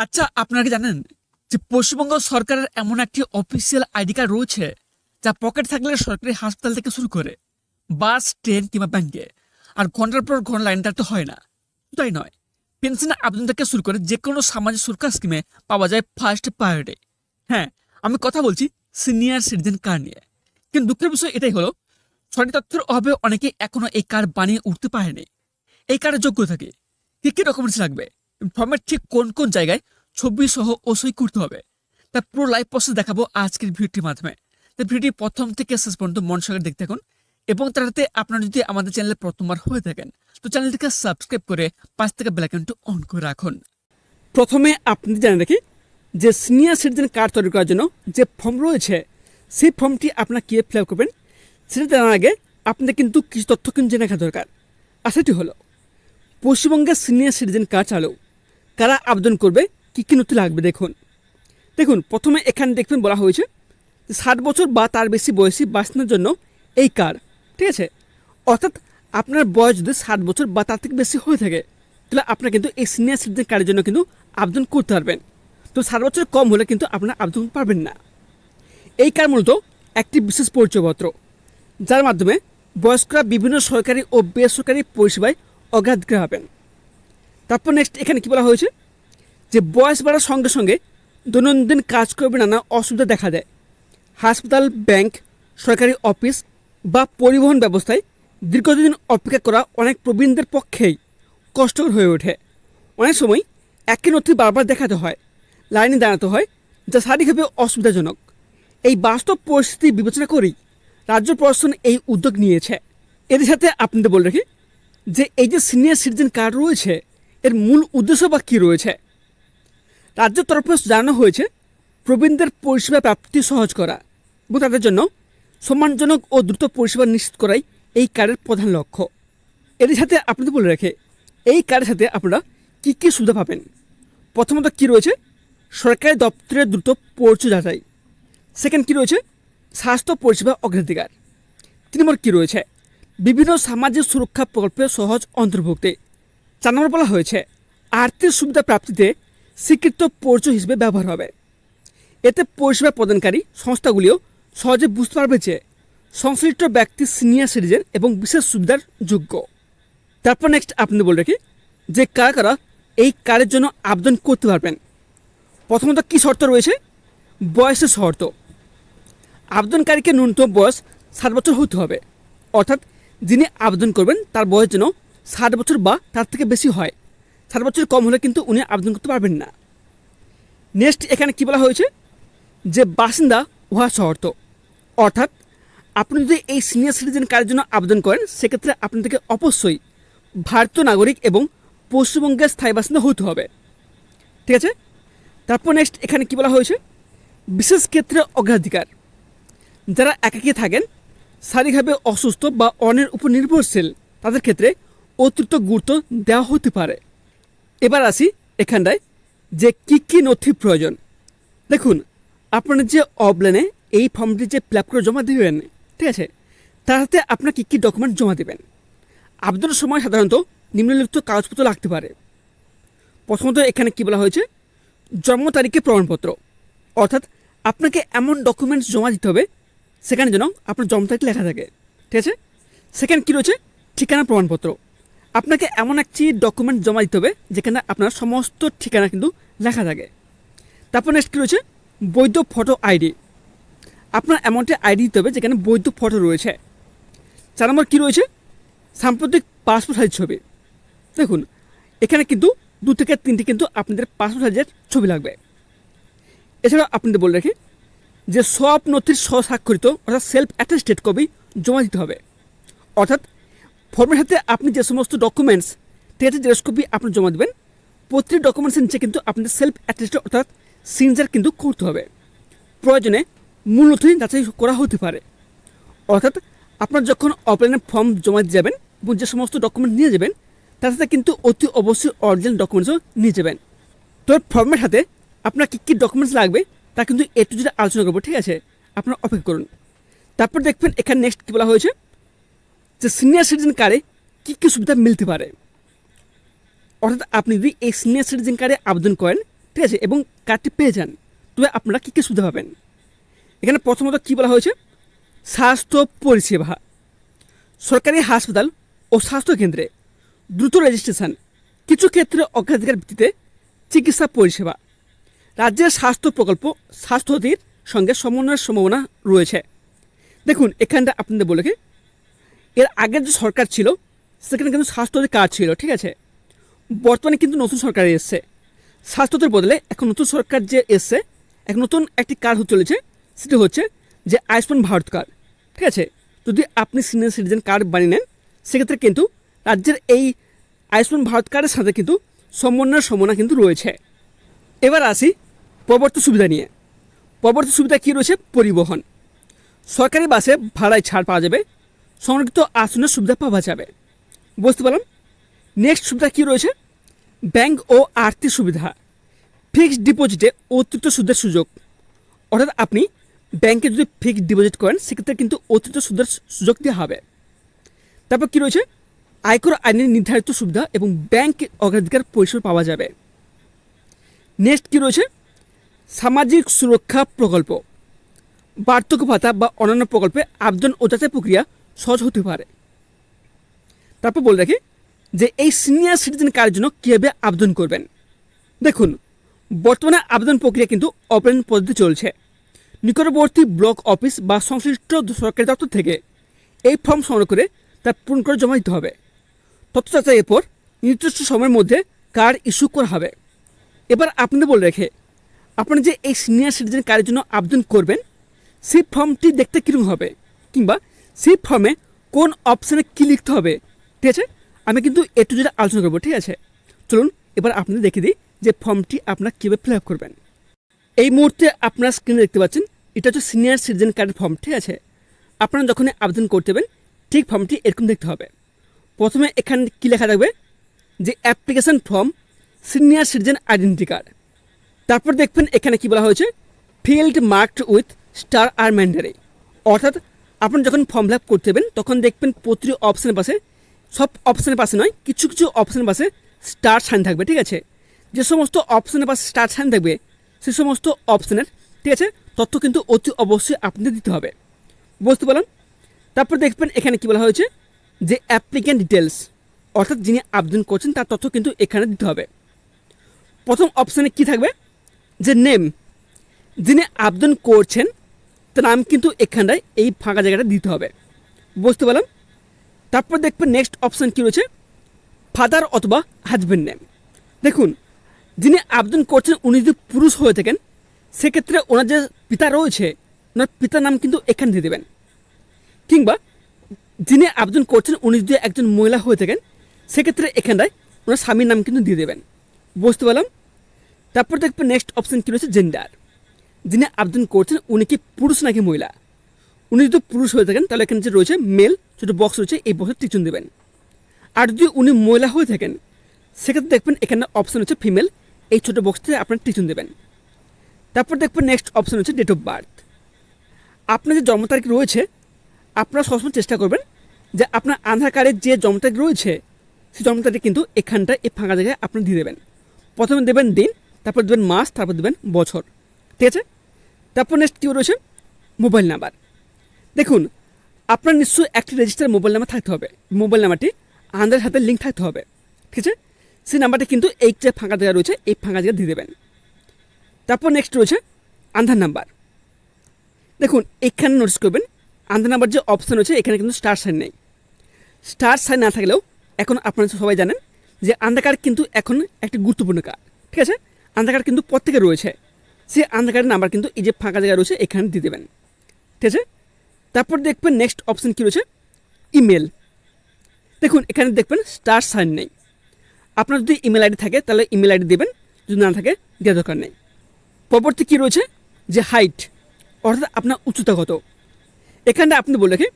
আচ্ছা, আপনারা কি জানেন যে পশ্চিমবঙ্গ সরকারের এমন একটি অফিসিয়াল আইডি কার্ড রয়েছে যা পকেট থাকলে সরকারি হাসপাতাল থেকে শুরু করে বাস, ট্রেন কিংবা ব্যাংকে আর ঘন্টার পর ঘন্টা লাইন দাঁড়াতে হয় না। তাই নয়, পেনশনের আবেদন থেকে শুরু করে যে কোনো সামাজিক সুরক্ষা স্কিমে পাওয়া যায় ফার্স্ট প্রায়োরিটি। হ্যাঁ, আমি কথা বলছি সিনিয়র সিটিজেন কার্ড নিয়ে। কিন্তু দুঃখের বিষয় এটাই হলো, সঠিক তথ্যের অভাবে অনেকে এখনো এই কার্ড বানিয়ে উঠতে পারেনি। এই কার্ডের যোগ্য থাকে কি কি ডকুমেন্টস লাগবে, ফর্মের ঠিক কোন কোন জায়গায় ছবি সহ ও সই করতে হবে, তার পুরো লাইভ প্রসেস দেখাবো আজকের ভিডিওটির মাধ্যমে। তাই ভিডিওটি প্রথম থেকে শেষ পর্যন্ত মন সহকারে দেখতে থাকুন। এবং তাতে আপনারা যদি আমাদের চ্যানেলে প্রথমবার হয়ে থাকেন তো চ্যানেলটিকে সাবস্ক্রাইব করে পাশ থেকে বেল আইকনটি অন করে রাখুন। প্রথমে আপনি জানেন রাখি যে সিনিয়র সিটিজেন কার্ড তৈরি করার জন্য যে ফর্ম রয়েছে সেই ফর্মটি আপনারা কীভাবে ফিল আপ করবেন সেটা জানার আগে আপনাদের কিন্তু কিছু তথ্য কিন্তু জেনে রাখা দরকার। আর সেটি হলো, পশ্চিমবঙ্গের সিনিয়র সিটিজেন কার্ড চালু কারা আবেদন করবে, কী কী নথি লাগবে। দেখুন প্রথমে এখানে দেখবেন বলা হয়েছে যে 60 বছর বা তার বেশি বয়সী বাসিন্দার জন্য এই কার্ড, ঠিক আছে। অর্থাৎ আপনার বয়স যদি 60 বছর বা তার থেকে বেশি হয়ে থাকে তাহলে আপনারা কিন্তু এই সিনিয়র সিটিজেন কার্ডের জন্য কিন্তু আবেদন করতে পারবেন। তো 60 বছর কম হলে কিন্তু আপনারা আবেদন পারবেন না। এই কার্ড মূলত একটি বিশেষ পরিচয়পত্র যার মাধ্যমে বয়স্করা বিভিন্ন সরকারি ও বেসরকারি পরিষেবায় অগ্রাধিকার পাবেন। তারপর নেক্সট এখানে কী বলা হয়েছে যে বয়স বাড়ার সঙ্গে সঙ্গে দৈনন্দিন কাজ করবে নানা অসুবিধা দেখা দেয়। হাসপাতাল, ব্যাংক, সরকারি অফিস বা পরিবহন ব্যবস্থায় দীর্ঘদিন অপেক্ষা করা অনেক প্রবীণদের পক্ষেই কষ্টকর হয়ে ওঠে। অনেক সময় একই নথি বারবার দেখাতে হয়, লাইনে দাঁড়াতে হয়, যা শারীরিকভাবে অসুবিধাজনক। এই বাস্তব পরিস্থিতি বিবেচনা করেই রাজ্য প্রশাসন এই উদ্যোগ নিয়েছে। এর সাথে আপনাদের বলে রাখি যে এই যে সিনিয়র সিটিজেন কার্ড রয়েছে এর মূল উদ্দেশ্য বা কী রয়েছে। রাজ্যের তরফে জানানো হয়েছে প্রবীণদের পরিষেবা প্রাপ্তি সহজ করা এবং তাদের জন্য সম্মানজনক ও দ্রুত পরিষেবা নিশ্চিত করাই এই কার্ডের প্রধান লক্ষ্য। এর সাথে আপনাদের বলে রাখে এই কার্ডের সাথে আপনারা কী কী সুবিধা পাবেন। প্রথমত কী রয়েছে, সরকারি দপ্তরের দ্রুত পরিচয় যাচাই। সেকেন্ড কী রয়েছে, স্বাস্থ্য পরিষেবা অগ্রাধিকার। 3 নম্বর কী রয়েছে, বিভিন্ন সামাজিক সুরক্ষা প্রকল্পে সহজ অন্তর্ভুক্তি। 4 নম্বর বলা হয়েছে আর্থিক সুবিধা প্রাপ্তিতে স্বীকৃত পরিচয় হিসেবে ব্যবহার হবে। এতে পরিষেবা প্রদানকারী সংস্থাগুলিও সহজে বুঝতে পারবে যে সংশ্লিষ্ট ব্যক্তি সিনিয়র সিটিজেন এবং বিশেষ সুবিধার যোগ্য। তারপর নেক্সট আপনি বলে রাখি যে কারা কারা এই কার্ডের জন্য আবেদন করতে পারবেন। প্রথমত কী শর্ত রয়েছে, বয়সের শর্ত। আবেদনকারীকে ন্যূনতম বয়স 60 বছর হতে হবে। অর্থাৎ যিনি আবেদন করবেন তার বয়স যেন 60 বছর বা তার থেকে বেশি হয়। 60 বছর কম হলে কিন্তু উনি আবেদন করতে পারবেন না। নেক্সট এখানে কী বলা হয়েছে যে বাসিন্দা হওয়া শর্ত। অর্থাৎ আপনি যদি এই সিনিয়র সিটিজেন কার্ডের জন্য আবেদন করেন সেক্ষেত্রে আপনাদেরকে অবশ্যই ভারতীয় নাগরিক এবং পশ্চিমবঙ্গের স্থায়ী বাসিন্দা হতে হবে, ঠিক আছে। তারপর নেক্সট এখানে কী বলা হয়েছে, বিশেষ ক্ষেত্রে অগ্রাধিকার। যারা একাকী থাকেন, শারীরিকভাবে অসুস্থ বা অন্যের উপর নির্ভরশীল তাদের ক্ষেত্রে অতিরিক্ত গুরুত্ব দেওয়া হতে পারে। এবার আসি এখানটায় যে কী কী নথি প্রয়োজন। দেখুন আপনার যে অফলাইনে এই ফর্মটি যে ফিল আপ করে জমা দেবেন, ঠিক আছে, তার সাথে আপনার কী কী ডকুমেন্ট জমা দেবেন। আবেদনের সময় সাধারণত নিম্নলিখিত কাগজপত্র লাগতে পারে। প্রথমত এখানে কী বলা হয়েছে, জন্ম তারিখের প্রমাণপত্র। অর্থাৎ আপনাকে এমন ডকুমেন্টস জমা দিতে হবে সেখানে যেন আপনার জন্ম তারিখ লেখা থাকে, ঠিক আছে। সেকেন্ড কী রয়েছে, ঠিকানা প্রমাণপত্র। আপনাকে এমন একটি ডকুমেন্ট জমা দিতে হবে যেখানে আপনার সমস্ত ঠিকানা কিন্তু লেখা থাকে। তারপর নেক্সট কী রয়েছে, বৈধ ফটো আইডি। আপনার এমনটি আইডি দিতে হবে যেখানে বৈধ ফটো রয়েছে। 4 নম্বর কী রয়েছে, সাম্প্রতিক পাসপোর্ট সাইজ ছবি। দেখুন এখানে কিন্তু 2 থেকে 3টি কিন্তু আপনাদের পাসপোর্ট সাইজের ছবি লাগবে। এছাড়াও আপনাদের বলে রাখি যে সব নথির স্বস্বাক্ষরিত অর্থাৎ সেলফ অ্যাটেস্টেড কপি জমা দিতে হবে। অর্থাৎ ফর্মের সাথে আপনি যে সমস্ত ডকুমেন্টস, ঠিক আছে, জেরক্স কপি আপনি জমা দেবেন প্রতিটি ডকুমেন্টসের নিচে কিন্তু আপনাদের সেলফ অ্যাটেস্টেড অর্থাৎ সিগনেচার কিন্তু করতে হবে। প্রয়োজনে মূল নথি যাচাই করা হতে পারে। অর্থাৎ আপনার যখন অফলাইনে ফর্ম জমা দিয়ে যাবেন এবং যে সমস্ত ডকুমেন্ট নিয়ে যাবেন তার সাথে কিন্তু অতি অবশ্যই অরিজিনাল ডকুমেন্টসও নিয়ে যাবেন। তো ফর্মের সাথে আপনার কী কী ডকুমেন্টস লাগবে তা কিন্তু একটু যদি আলোচনা করবো, ঠিক আছে, আপনারা অপেক্ষা করুন। তারপর দেখবেন এখানে নেক্সট কী বলা হয়েছে যে সিনিয়র সিটিজেন কার্ডে কী সুবিধা মিলতে পারে। অর্থাৎ আপনি যদি এই সিনিয়র সিটিজেন কার্ডে আবেদন করেন ঠিক আছে, এবং কার্ডটি পেয়ে যান, তবে আপনারা কী কী সুবিধা পাবেন। এখানে প্রথমত কী বলা হয়েছে, স্বাস্থ্য পরিষেবা, সরকারি হাসপাতাল ও স্বাস্থ্যকেন্দ্রে দ্রুত রেজিস্ট্রেশন, কিছু ক্ষেত্রে অগ্রাধিকার ভিত্তিতে চিকিৎসা পরিষেবা, রাজ্যের স্বাস্থ্য প্রকল্প স্বাস্থ্যসাথীর সঙ্গে সমন্বয়ের সম্ভাবনা রয়েছে। দেখুন এখানটা আপনাদের বলে কি, এর আগের যে সরকার ছিল সেখানে কিন্তু স্বাস্থ্যসাথী কার্ড ছিল, ঠিক আছে। বর্তমানে কিন্তু নতুন সরকার এসছে, স্বাস্থ্যসাথীর বদলে এখন নতুন সরকার যে এসছে, এক নতুন একটি কার্ড হতে চলেছে, সেটি হচ্ছে যে আয়ুষ্মান ভারত কার্ড, ঠিক আছে। যদি আপনি সিনিয়র সিটিজেন কার্ড বানিয়ে নেন, সেক্ষেত্রে কিন্তু রাজ্যের এই আয়ুষ্মান ভারত কার্ডের সাথে কিন্তু সমন্বয়ের সম্ভাবনা কিন্তু রয়েছে। এবার আসি পরবর্তী সুবিধা নিয়ে। পরবর্তী সুবিধা কী রয়েছে, পরিবহন, সরকারি বাসে ভাড়ায় ছাড় পাওয়া যাবে, সংরক্ষিত আসনের সুবিধা পাওয়া যাবে। বুঝতে পারলাম। নেক্সট সুবিধা কী রয়েছে, ব্যাংক ও আর্থিক সুবিধা, ফিক্সড ডিপোজিটে অতিরিক্ত সুদের সুযোগ, অর্থাৎ আপনি ব্যাংকে যদি ফিক্সড ডিপোজিট করেন সেক্ষেত্রে কিন্তু অতিরিক্ত সুদের সুযোগ দেওয়া হবে। তারপর কী রয়েছে, আয়কর আইনের নির্ধারিত সুবিধা এবং ব্যাংক অগ্রাধিকার পরিষেবা পাওয়া যাবে। নেক্সট কী রয়েছে, সামাজিক সুরক্ষা প্রকল্প, বার্ধক্য ভাতা বা অন্যান্য প্রকল্পে আবেদন ও যাচাই প্রক্রিয়া সহজ হতে পারে। তারপর বলে রাখি যে এই সিনিয়র সিটিজেন কার্ডের জন্য কীভাবে আবেদন করবেন। দেখুন বর্তমানে আবেদন প্রক্রিয়া কিন্তু অফলাইন পদ্ধতি চলছে। নিকটবর্তী ব্লক অফিস বা সংশ্লিষ্ট সরকারি দপ্তর থেকে এই ফর্ম সংগ্রহ করে তা পূরণ করে জমা দিতে হবে। তথ্য যাচাইয়ের পর নির্দিষ্ট সময়ের মধ্যে কার্ড ইস্যু করা হবে। এবার আপনাদের বলে রেখে, আপনারা যে এই সিনিয়র সিটিজেন কার্ডের জন্য আবেদন করবেন সেই ফর্মটি দেখতে কীরকম হবে, কিংবা সেই ফর্মে কোন অপশানে কী লিখতে হবে, ঠিক আছে, আমি কিন্তু একটু যেটা আলোচনা করবো, ঠিক আছে। চলুন এবার আপনাদের দেখে দিই যে ফর্মটি আপনারা কীভাবে ফিল আপ করবেন। এই মুহূর্তে আপনারা স্ক্রিনে দেখতে পাচ্ছেন, এটা হচ্ছে সিনিয়র সিটিজেন কার্ডের ফর্ম, ঠিক আছে। আপনারা যখন আবেদন করতে হবেন ঠিক ফর্মটি এরকম দেখতে হবে। প্রথমে এখানে কী লেখা থাকবে, যে application form senior citizen identity card. তারপর দেখবেন এখানে কি বলা হয়েছে, ফিল্ড মার্কড উইথ স্টার আর ম্যান্ডারি, অর্থাৎ আপনি যখন ফর্ম ফিল আপ করতে হবেন তখন দেখবেন প্রতিটি অপশানের পাশে, সব অপশানের পাশে নয়, কিছু কিছু অপশানের পাশে স্টার সাইন থাকবে, ঠিক আছে। যে সমস্ত অপশানের পাশে স্টার সাইন থাকবে সেই সমস্ত অপশানের, ঠিক আছে, তথ্য কিন্তু অতি অবশ্যই আপনাদের দিতে হবে। বুঝতে পারলাম। তারপর দেখবেন এখানে কি বলা হয়েছে, যে অ্যাপ্লিক্যান্ট ডিটেলস, অর্থাৎ যিনি আবেদন করছেন তার তথ্য কিন্তু এখানে দিতে হবে। প্রথম অপশানে কি থাকবে, যে নেম, যিনি আবেদন করছেন তার নাম কিন্তু এখানটায় এই ফাঁকা জায়গাটা দিতে হবে। বুঝতে পারলাম। তারপর দেখবেন নেক্সট অপশান কী রয়েছে, ফাদার অথবা হাজব্যান্ড নেম। দেখুন যিনি আবেদন করছেন উনি যদি পুরুষ হয়ে থাকেন সেক্ষেত্রে ওনার যে পিতা রয়েছে ওনার পিতার নাম কিন্তু এখানে দিয়ে দেবেন, কিংবা যিনি আবেদন করছেন উনি যদি একজন মহিলা হয়ে থাকেন সেক্ষেত্রে এখানটায় ওনার স্বামীর নাম কিন্তু দিয়ে দেবেন। বুঝতে পারলাম। তারপর দেখবেন নেক্সট অপশান কী রয়েছে, জেন্ডার, যিনি আবেদন করছেন উনি কি পুরুষ নাকি মহিলা। উনি যদি পুরুষ হয়ে থাকেন তাহলে এখানে যে রয়েছে মেল, ছোটো বক্স রয়েছে এই বক্সে টিক চিহ্ন দেবেন। আর যদি উনি মহিলা হয়ে থাকেন সেক্ষেত্রে দেখবেন এখানে অপশান হচ্ছে ফিমেল, এই ছোটো বক্সটিতে আপনার টিক চিহ্ন দেবেন। তারপর দেখবেন নেক্সট অপশান হচ্ছে ডেট অফ বার্থ। আপনার যে জন্ম তারিখ রয়েছে আপনারা সবসময় চেষ্টা করবেন যে আপনার আধার কার্ডের যে জন্ম তারিখ রয়েছে সেই জন্ম তারিখ কিন্তু এখানটায় এই ফাঁকা জায়গায় আপনার দিয়ে দেবেন। প্রথমে দেবেন দিন, তারপর দেবেন মাস, তারপর দেবেন বছর, ঠিক আছে। তারপর নেক্সট কী রয়েছে, মোবাইল নাম্বার। দেখুন আপনার নিশ্চয়ই একটি রেজিস্টার মোবাইল নাম্বার থাকতে হবে, মোবাইল নাম্বারটি আধারের সাথে লিঙ্ক থাকতে হবে, ঠিক আছে। সেই নাম্বারটি কিন্তু এই যে ফাঁকা জায়গা রয়েছে এই ফাঁকা জায়গা দিয়ে দেবেন। তারপর নেক্সট রয়েছে আধার নাম্বার। দেখুন এখানে নোটিস করবেন আধার নাম্বার যে অপশান রয়েছে এখানে কিন্তু স্টার সাইন নেই। স্টার সাইন না থাকলেও এখন আপনারা সবাই জানেন যে আধার কার্ড কিন্তু এখন একটি গুরুত্বপূর্ণ কার্ড, ঠিক আছে। আধার কার্ড কিন্তু প্রত্যেকের রয়েছে, সেই আধার কার্ডের নাম্বার কিন্তু এই যে ফাঁকা জায়গা রয়েছে এখানে দিয়ে দেবেন, ঠিক আছে। তারপর দেখবেন নেক্সট অপশান কী রয়েছে, ইমেল। দেখুন এখানে দেখবেন স্টার সাইন নেই। আপনার যদি ইমেল আইডি থাকে তাহলে ইমেল আইডি দেবেন, যদি না থাকে দেওয়ার দরকার নেই। পরবর্তী কী রয়েছে, যে হাইট, অর্থাৎ আপনার উচ্চতা কত। এখানটা আপনি বলে রাখি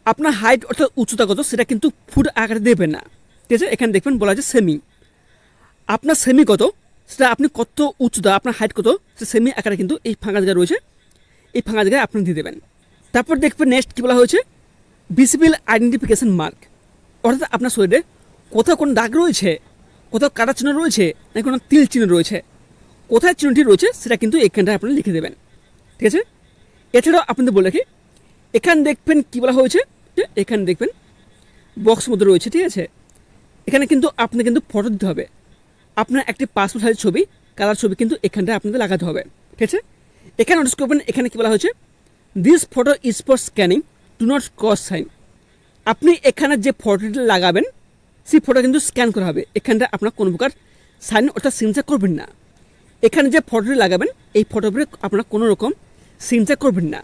আপনার হাইট অর্থাৎ উচ্চতা কত সেটা কিন্তু ফুট আকারে দেবেন না, ঠিক আছে। এখানে দেখবেন বলা আছে সেমি, আপনার সেমি কত সেটা আপনি কত উচ্চতা আপনার হাইট কত সে সেমি আকারে কিন্তু এই ফাঁকা জায়গা রয়েছে এই ফাঁকা জায়গায় আপনি দিয়ে দেবেন। তারপর দেখবেন নেক্সট কী বলা হয়েছে, ভিজিবল আইডেন্টিফিকেশন মার্ক, অর্থাৎ আপনার শরীরে কোথাও কোনো দাগ রয়েছে, কোথাও কাটা চিহ্ন রয়েছে নাকি কোনো তিল চিহ্ন রয়েছে, কোথায় চিহ্নটি রয়েছে সেটা কিন্তু এখানটায় আপনারা লিখে দেবেন, ঠিক আছে। এছাড়াও আপনাদের বলে রাখি, এখানে দেখবেন কী বলা হয়েছে, এখানে দেখবেন বক্স মধ্যে রয়েছে, ঠিক আছে। এখানে কিন্তু আপনাদের কিন্তু ফটো দিতে হবে, আপনার একটি পাসপোর্ট সাইজের ছবি, কালার ছবি কিন্তু এখানটায় আপনাদের লাগাতে হবে, ঠিক আছে। এখানে নোটিস করবেন, এখানে কী বলা হয়েছে, this photo is for scanning, do not cross sign. আপনি এখানে যে ফটোটি লাগাবেন সেই ফটো কিন্তু স্ক্যান করা হবে, এখানটা আপনার কোনো প্রকার সাইন অর্থাৎ সিগনেচার করবেন না। এখানে যে ফটোটি লাগাবেন এই ফটোর উপরে আপনারা কোনো রকম সিগনেচার করবেন না।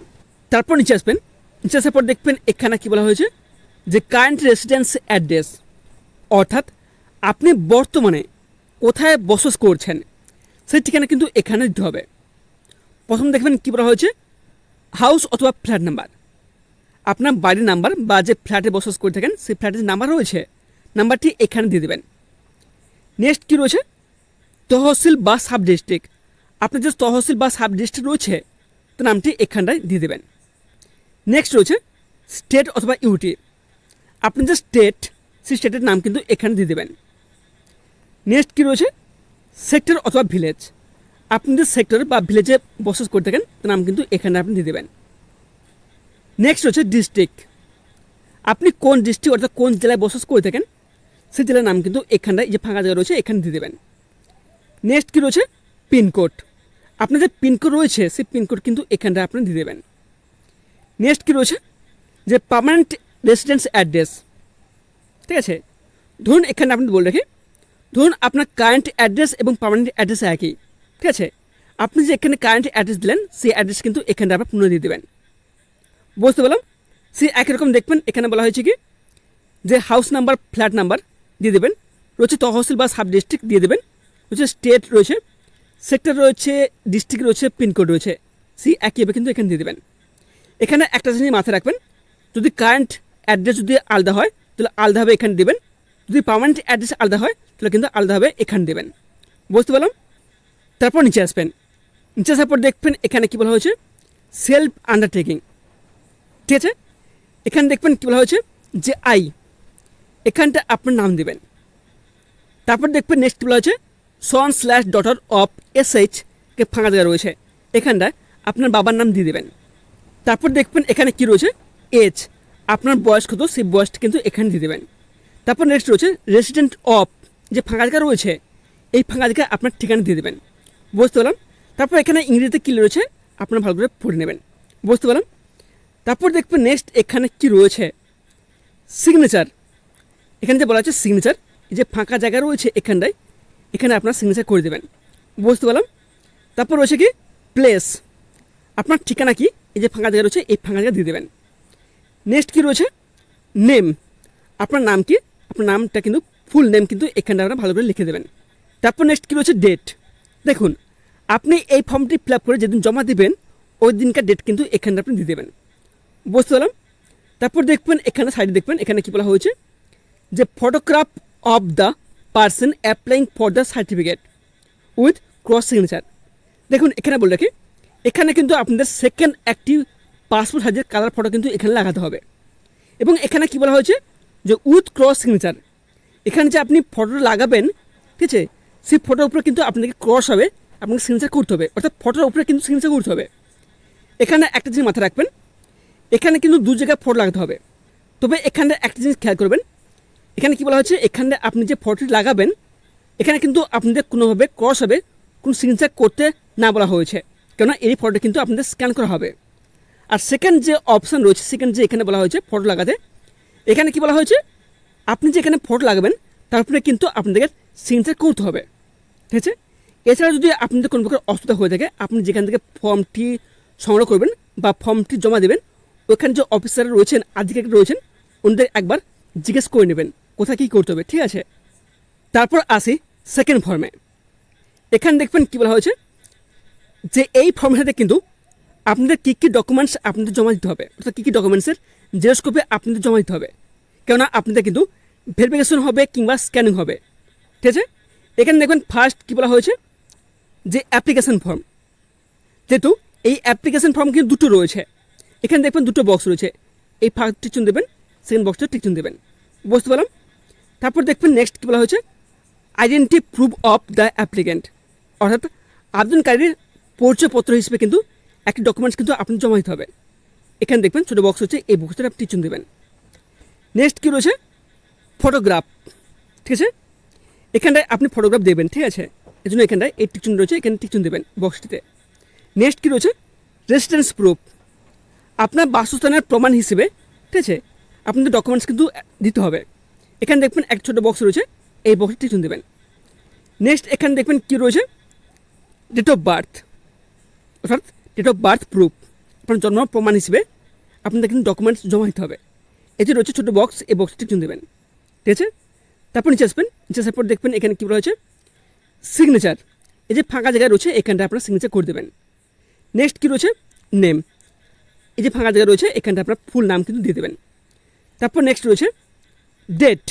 তারপর নিচে আসবেন, নিচে আসার পর দেখবেন এখানে কী বলা হয়েছে যে কারেন্ট রেসিডেন্স অ্যাড্রেস, অর্থাৎ আপনি বর্তমানে কোথায় বসবাস করছেন সেই ঠিকানা কিন্তু এখানে দিতে হবে। প্রথম দেখবেন কী বলা হয়েছে, হাউস অথবা ফ্ল্যাট নাম্বার, আপনার বাড়ির নাম্বার বা যে ফ্ল্যাটে বসবাস করে থাকেন সেই ফ্ল্যাটের যে নাম্বার রয়েছে নাম্বারটি এখানে দিয়ে দেবেন। নেক্সট কী রয়েছে, তহসিল বা সাব ডিস্ট্রিক্ট, আপনার যে তহসিল বা সাব ডিস্ট্রিক্ট রয়েছে তার নামটি এখানটায় দিয়ে দেবেন। নেক্সট রয়েছে স্টেট অথবা ইউটি, আপনি যে স্টেট সেই স্টেটের নাম কিন্তু এখানে দিয়ে দেবেন। নেক্সট কী রয়েছে, সেক্টর অথবা ভিলেজ, আপনি যে সেক্টর বা ভিলেজে বসবাস করে থাকেন তার নাম কিন্তু এখানে আপনি দিয়ে দেবেন। নেক্সট রয়েছে ডিস্ট্রিক্ট, আপনি কোন ডিস্ট্রিক্ট অর্থাৎ কোন জেলায় বসবাস করে থাকেন সেই জেলার নাম কিন্তু এখানটায় যে ফাঁকা জায়গা রয়েছে এখানে দিয়ে দেবেন। নেক্সট কী রয়েছে, পিনকোড, আপনার যে পিনকোড রয়েছে সেই পিনকোড কিন্তু এখানটায় আপনি দিয়ে দেবেন। নেক্সট কী রয়েছে, যে পার্মানেন্ট রেসিডেন্স অ্যাড্রেস, ঠিক আছে। ধরুন এখানে আপনি বলে রাখি, ধরুন আপনার কারেন্ট অ্যাড্রেস এবং পার্মানেন্ট অ্যাড্রেস একই, ঠিক আছে। আপনি যে এখানে কারেন্ট অ্যাড্রেস দিলেন সেই অ্যাড্রেস কিন্তু এখানে আপনার পুনঃ দিয়ে দেবেন। বুঝতে পারলাম, সেই একই রকম দেখবেন এখানে বলা হয়েছে কি যে হাউস নাম্বার ফ্ল্যাট নাম্বার দিয়ে দেবেন, রয়েছে তহসিল বা সাব ডিস্ট্রিক্ট দিয়ে দেবেন, রয়েছে স্টেট রয়েছে, সেক্টর রয়েছে, ডিস্ট্রিক্ট রয়েছে, পিনকোড রয়েছে, সেই একইভাবে কিন্তু এখানে দিয়ে দেবেন। এখানে একটা জিনিস মাথায় রাখবেন, যদি কারেন্ট অ্যাড্রেস যদি আলাদা হয় তাহলে আলাদাভাবে এখানে দেবেন, যদি পার্মানেন্ট অ্যাড্রেস আলাদা হয় তাহলে কিন্তু আলাদাভাবে এখানে দেবেন। বুঝতে পারলাম। তারপর নিচে আসবেন, নিচে আসার পর দেখবেন এখানে কী বলা হয়েছে, সেলফ আন্ডারটেকিং, ঠিক আছে। এখানে দেখবেন কী বলা হয়েছে যে এখানটা আপনার নাম দেবেন। তারপর দেখবেন নেক্সট বলা হয়েছে son/daughter of SH কে ফাঁকা জায়গা রয়েছে, এখানটায় আপনার বাবার নাম দিয়ে দেবেন। তারপর দেখবেন এখানে কি রয়েছে, এজ, আপনার বয়স কত সেই বয়সটা কিন্তু এখানে দিয়ে দেবেন। তারপর নেক্সট রয়েছে রেসিডেন্ট অফ, যে ফাঁকা জায়গা রয়েছে এই ফাঁকা জায়গায় আপনার ঠিকানা দিয়ে দেবেন। বুঝতে পারলাম। তারপর এখানে ইংরেজিতে কী রয়েছে আপনারা ভালো করে পড়ে নেবেন। বুঝতে পারলাম। তারপর দেখবেন নেক্সট এখানে কি রয়েছে, সিগনেচার, এখানে যে বলা হচ্ছে সিগনেচার, এই যে ফাঁকা জায়গা রয়েছে এখানটায় এখানে আপনার সিগনেচার করে দেবেন। বুঝতে পারলাম। তারপর রয়েছে কি প্লেস, আপনার ঠিকানা কি, এই যে ফাঁকা জায়গা রয়েছে এই ফাঁকা জায়গা দিয়ে দেবেন। নেক্সট কি রয়েছে নেম, আপনার নাম কি, আপনার নামটা কিন্তু ফুল নেম কিন্তু এখানটা আপনারা ভালো করে লিখে দেবেন। তারপর নেক্সট কী রয়েছে ডেট, দেখুন আপনি এই ফর্মটি ফিল আপ করে যেদিন জমা দেবেন ওই দিনকার ডেট কিন্তু এখানে আপনি দিয়ে দেবেন। বুঝতে পারলাম। তারপর দেখবেন এখানে সাইডে দেখবেন এখানে কী বলা হয়েছে যে photograph of the person applying for the certificate with cross signature. দেখুন এখানে বলে রাখি, এখানে কিন্তু আপনাদের সেকেন্ড একটি পাসপোর্ট সাইজের কালার ফটো কিন্তু এখানে লাগাতে হবে। এবং এখানে কী বলা হয়েছে যে উইথ ক্রস সিগনেচার, এখানে যে আপনি ফটোটা লাগাবেন, ঠিক আছে, সেই ফটোর উপরে কিন্তু আপনাকে ক্রস হবে, আপনাকে সিগনেচার করতে হবে, অর্থাৎ ফটোর উপরে কিন্তু সিগনেচার করতে হবে। এখানে একটা জিনিস মাথায় রাখবেন, এখানে কিন্তু দু জায়গায় ফটো লাগাতে হবে। তবে এখানে একটা জিনিস খেয়াল করবেন, এখানে কী বলা হচ্ছে, এখানে আপনি যে ফটোটি লাগাবেন এখানে কিন্তু আপনাদের কোনোভাবে ক্রস হবে, কোনো সিগনেচার করতে না বলা হয়েছে, কেননা এই ফটোটা কিন্তু আপনাদের স্ক্যান করা হবে। আর সেকেন্ড যে অপশান রয়েছে, সেকেন্ড যে এখানে বলা হয়েছে ফটো লাগাতে, এখানে কি বলা হয়েছে আপনি যে এখানে ফটো লাগাবেন তারপরে কিন্তু আপনাদের সিগনেচার করতে হবে, ঠিক আছে। এছাড়া যদি আপনাদের কোনো প্রকার অসুবিধা হয়ে থাকে, আপনি যেখান থেকে ফর্মটি সংগ্রহ করবেন বা ফর্মটি জমা দেবেন, ওখানে যে অফিসার রয়েছেন, আধিকারিক রয়েছেন, ওনাদের একবার জিজ্ঞেস করে নেবেন কোথায় কী করতে হবে, ঠিক আছে। তারপর আসি সেকেন্ড ফর্মে। এখানে দেখবেন কী বলা হয়েছে যে এই ফর্মের সাথে কিন্তু আপনাদের কী কী ডকুমেন্টস আপনাদের জমা দিতে হবে, অর্থাৎ কী কী ডকুমেন্টসের জেরক্স কপি আপনাদের জমা দিতে হবে, কেননা আপনাদের কিন্তু ভেরিফিকেশন হবে কিংবা স্ক্যানিং হবে, ঠিক আছে। এখানে দেখবেন ফার্স্ট কী বলা হয়েছে যে অ্যাপ্লিকেশন ফর্ম, যেহেতু এই অ্যাপ্লিকেশন ফর্ম কিন্তু দুটো রয়েছে, এখানে দেখবেন দুটো বক্স রয়েছে, এই ফার্স্ট টিক চিহ্ন দেবেন, সেকেন্ড বক্সটা টিক চিহ্ন দেবেন। বুঝতে পারলাম। তারপর দেখবেন নেক্সট কী বলা হয়েছে identity proof of the applicant, অর্থাৎ আবেদনকারীর পরিচয়পত্র হিসেবে কিন্তু একটি ডকুমেন্টস কিন্তু আপনি জমা দিতে হবে। এখানে দেখবেন ছোটো বক্স হচ্ছে, এই বক্সটা আপনি টিচুন দেবেন। নেক্সট কী রয়েছে, ফটোগ্রাফ। ঠিক আছে, এখানটায় আপনি ফটোগ্রাফ দেবেন। ঠিক আছে, এই জন্য এখানটায় এই টিকচুন রয়েছে, এখানে টিকচুন দেবেন বক্সটিতে। নেক্সট কী রয়েছে, রেসিডেন্স প্রুফ, আপনার বাসস্থানের প্রমাণ হিসেবে। ঠিক আছে, আপনাদের ডকুমেন্টস কিন্তু দিতে হবে। এখানে দেখবেন এক ছোটো বক্স রয়েছে, এই বক্সে টিচুন দেবেন। নেক্সট এখানে দেখবেন কী রয়েছে, ডেট অফ বার্থ, অর্থাৎ ডেট অফ বার্থ প্রুফ, আপনার জন্ম প্রমাণ হিসেবে আপনাদের কিন্তু ডকুমেন্টস জমা দিতে হবে। এই যে রয়েছে ছোটো বক্স, এই বক্সটি টিচুন দেবেন। ঠিক আছে, তারপর নিচে আসবেন, নিচে আসার পর দেখবেন এখানে কী রয়েছে, সিগনেচার। এই যে ফাঁকা জায়গা রয়েছে, এখানটা আপনার সিগনেচার করে দেবেন। নেক্সট কী রয়েছে, নেম। এই যে ফাঁকা জায়গা রয়েছে, এখানটা আপনার ফুল নাম কিন্তু দিয়ে দেবেন। তারপর নেক্সট রয়েছে ডেট।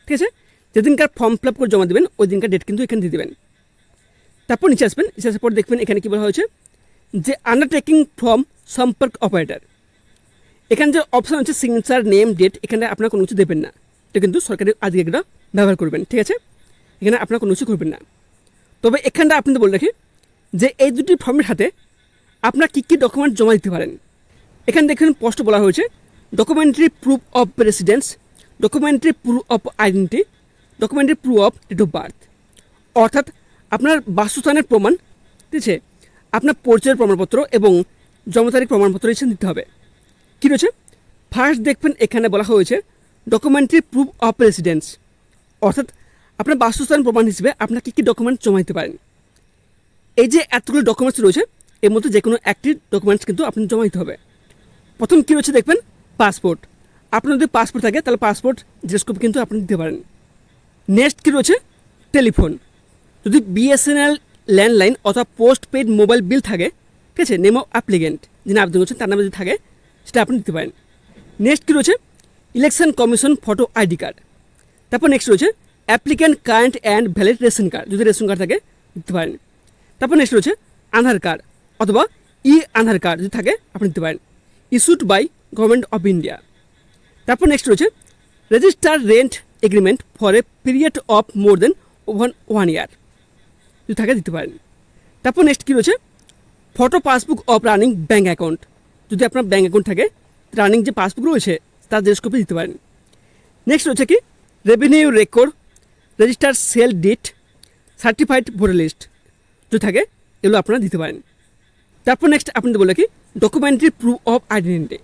ঠিক আছে, যেদিনকার ফর্ম ফিল আপ করে জমা দেবেন ওই দিনকার ডেট কিন্তু এখানে দিয়ে দেবেন। তারপর নিচে আসবেন, নিচে আসার পর দেখবেন এখানে কী বলা হয়েছে, যে আন্ডারটেকিং ফ্রম সম্পর্ক অপারেটর। এখানে যে অপশান হচ্ছে সিগনেচার, নেম, ডেট, এখানে আপনার কোনো কিছু দেবেন না। এটা কিন্তু সরকারি আধিকারিকরা ব্যবহার করবেন। ঠিক আছে, এখানে আপনার কোনো কিছু করবেন না। তবে এখানটা আপনাদের বলে রাখি যে এই দুটি ফর্মের হাতে আপনার কী কী ডকুমেন্ট জমা দিতে পারেন। এখানে দেখেন স্পষ্ট বলা হয়েছে, documentary proof of residence, documentary proof of identity, documentary proof of date of birth. অর্থাৎ আপনার বাসস্থানের প্রমাণ, ঠিক আছে, আপনার পরিচয়ের প্রমাণপত্র এবং জন্ম তারিখ প্রমাণপত্র এসে দিতে হবে। কী রয়েছে, ফার্স্ট দেখবেন এখানে বলা হয়েছে ডকুমেন্টারি প্রুফ অফ রেসিডেন্স, অর্থাৎ আপনার বাসস্থান প্রমাণ হিসেবে আপনার কী কী ডকুমেন্ট জমা দিতে পারেন। এই যে এতগুলো ডকুমেন্টস রয়েছে, এর মধ্যে যে কোনো একটি ডকুমেন্টস কিন্তু আপনি জমা দিতে হবে। প্রথম কী রয়েছে দেখবেন, পাসপোর্ট। আপনার যদি পাসপোর্ট থাকে তাহলে পাসপোর্ট জেরক্স কপি কিন্তু আপনি দিতে পারেন। নেক্সট কী রয়েছে, টেলিফোন। যদি বিএসএনএল ল্যান্ডলাইন অথবা পোস্ট পেইড মোবাইল বিল থাকে, ঠিক আছে, নেম অফ অ্যাপ্লিকেন্ট, যিনি আবেদন করছেন তার নামে যদি থাকে সেটা আপনি দিতে পারেন। নেক্সট কী রয়েছে, election commission photo ID card. তারপর নেক্সট রয়েছে applicant current and valid ration card, যদি রেশন কার্ড থাকে দিতে পারেন। তারপর নেক্সট রয়েছে আধার কার্ড অথবা আধার কার্ড যদি থাকে আপনি দিতে পারেন, issued by government of India. তারপর নেক্সট রয়েছে register rent agreement for a period of more than 1 year, যদি থাকে দিতে পারেন। তারপর নেক্সট কী রয়েছে, photo passbook of running bank account, যদি আপনার ব্যাঙ্ক অ্যাকাউন্ট থাকে রানিং যে পাসবুক রয়েছে তার জেরক্স কপি দিতে পারেন। নেক্সট রয়েছে কি, revenue record, register sale deed, certified voter list, যদি থাকে এগুলো আপনারা দিতে পারেন। তারপর নেক্সট আপনাদের বলে কি, ডকুমেন্টারি প্রুফ অফ আইডেন্টিটি,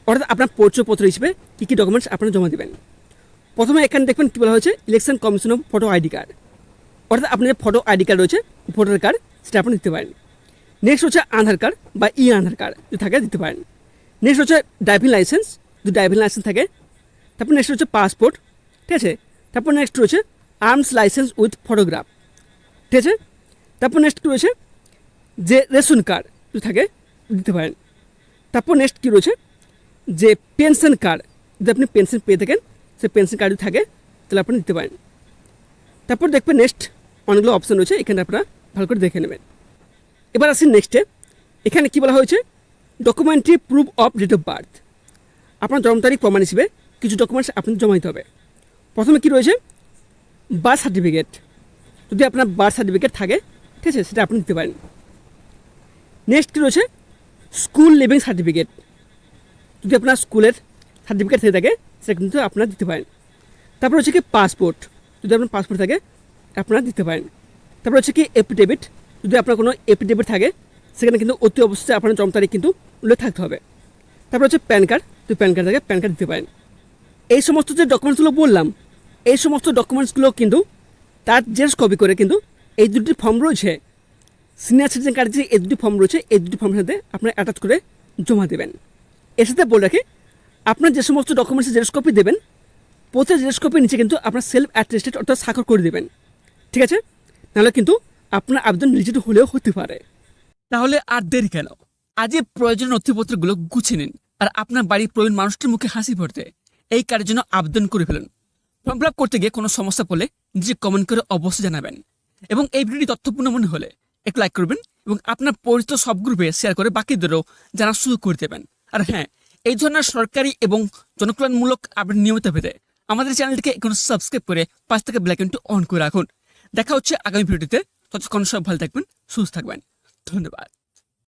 অর্থাৎ আপনার পরিচয়পত্র হিসেবে কী কী ডকুমেন্টস আপনারা জমা দেবেন। প্রথমে এখানে দেখবেন কী বলা হয়েছে, election commission of photo ID card, অর্থাৎ আপনার যে ফটো আইডি কার্ড রয়েছে ভোটার কার্ড সেটা আপনি দিতে পারেন। নেক্সট হচ্ছে আধার কার্ড বা আধার কার্ড যদি থাকে দিতে পারেন। নেক্সট হচ্ছে ড্রাইভিং লাইসেন্স, যদি ড্রাইভিং লাইসেন্স থাকে। তারপর নেক্সট হচ্ছে পাসপোর্ট, ঠিক আছে। তারপর নেক্সট রয়েছে আর্মস লাইসেন্স উইথ ফটোগ্রাফ, ঠিক আছে। তারপর নেক্সট কী রয়েছে, যে রেশন কার্ড যদি থাকে দিতে পারেন। তারপর নেক্সট কী রয়েছে, যে পেনশন কার্ড, যদি আপনি পেনশন পেয়ে থাকেন সে পেনশন কার্ড যদি থাকে তাহলে আপনি দিতে পারেন। তারপর দেখবেন নেক্সট অনেকগুলো অপশান রয়েছে, এখানে আপনারা ভালো করে দেখে নেবেন। এবার আসি নেক্সটে, এখানে কী বলা হয়েছে, documentary proof of date of birth, আপনার জন্ম তারিখ প্রমাণ হিসেবে কিছু ডকুমেন্টস আপনি জমা দিতে হবে। প্রথমে কী রয়েছে, বার্থ সার্টিফিকেট, যদি আপনার বার্থ সার্টিফিকেট থাকে ঠিক আছে সেটা আপনি দিতে পারেন। নেক্সট কী রয়েছে, স্কুল লিভিং সার্টিফিকেট, যদি আপনার স্কুলের সার্টিফিকেট থেকে থাকে সেটা কিন্তু আপনারা দিতে পারেন। তারপর হচ্ছে কি পাসপোর্ট, যদি আপনার পাসপোর্ট থাকে আপনারা দিতে পারেন। তারপর হচ্ছে কি এফিডেভিট, যদি আপনার কোনো এফিডেভিট থাকে সেখানে কিন্তু অতি অবশ্যই আপনার জন্ম তারিখ কিন্তু উল্লেখ থাকতে হবে। তারপর হচ্ছে প্যান কার্ড, যদি প্যান কার্ড থাকে প্যান কার্ড দিতে পারেন। এই সমস্ত যে ডকুমেন্টসগুলো বললাম, এই সমস্ত ডকুমেন্টসগুলো কিন্তু তার জেরক্স কপি করে কিন্তু এই দুটি ফর্ম রয়েছে, সিনিয়র সিটিজেন কার্ডের যে এই দুটি ফর্ম রয়েছে এই দুটি ফর্মের সাথে আপনারা অ্যাটাচ করে জমা দেবেন। এর সাথে বলে রাখি, আপনার যে সমস্ত ডকুমেন্টসের জেরক্স কপি দেবেন প্রতি জেরক্স কপির নিচে কিন্তু আপনার সেলফ অ্যাটেস্টেড অর্থাৎ স্বাক্ষর করে দেবেন, ঠিক আছে। নাহলে কিন্তু আপনার আবেদন রিজেক্ট হলেও হতে পারে। তাহলে আর দেরি কেন, আজই প্রয়োজনীয় নথিপত্রগুলো গুছিয়ে নিন আর আপনার বাড়ির প্রবীণ মানুষটির মুখে হাসি ভরতে এই কার্ডের জন্য আবেদন করে ফেলুন। ফর্ম ফিল আপ করতে গিয়ে কোনো সমস্যা পড়লে নিজে কমেন্ট করে অবশ্যই জানাবেন এবং এই ভিডিওটি তথ্যপূর্ণ মনে হলে একটু লাইক করবেন এবং আপনার পরিচিত সব গ্রুপে শেয়ার করে বাকিদেরও জানার সুযোগ করে দেবেন। আর হ্যাঁ, এই ধরনের সরকারি এবং জনকল্যাণমূলক আপডেট নিয়মিত পেতে আমাদের চ্যানেলটিকে এখন সাবস্ক্রাইব করে পাশ থেকে বেল আইকনটি অন করে রাখুন। দেখা হচ্ছে আগামী ভিডিওতে। ততক্ষণ সব ভালো থাকবেন, সুস্থ থাকবেন। ধন্যবাদ।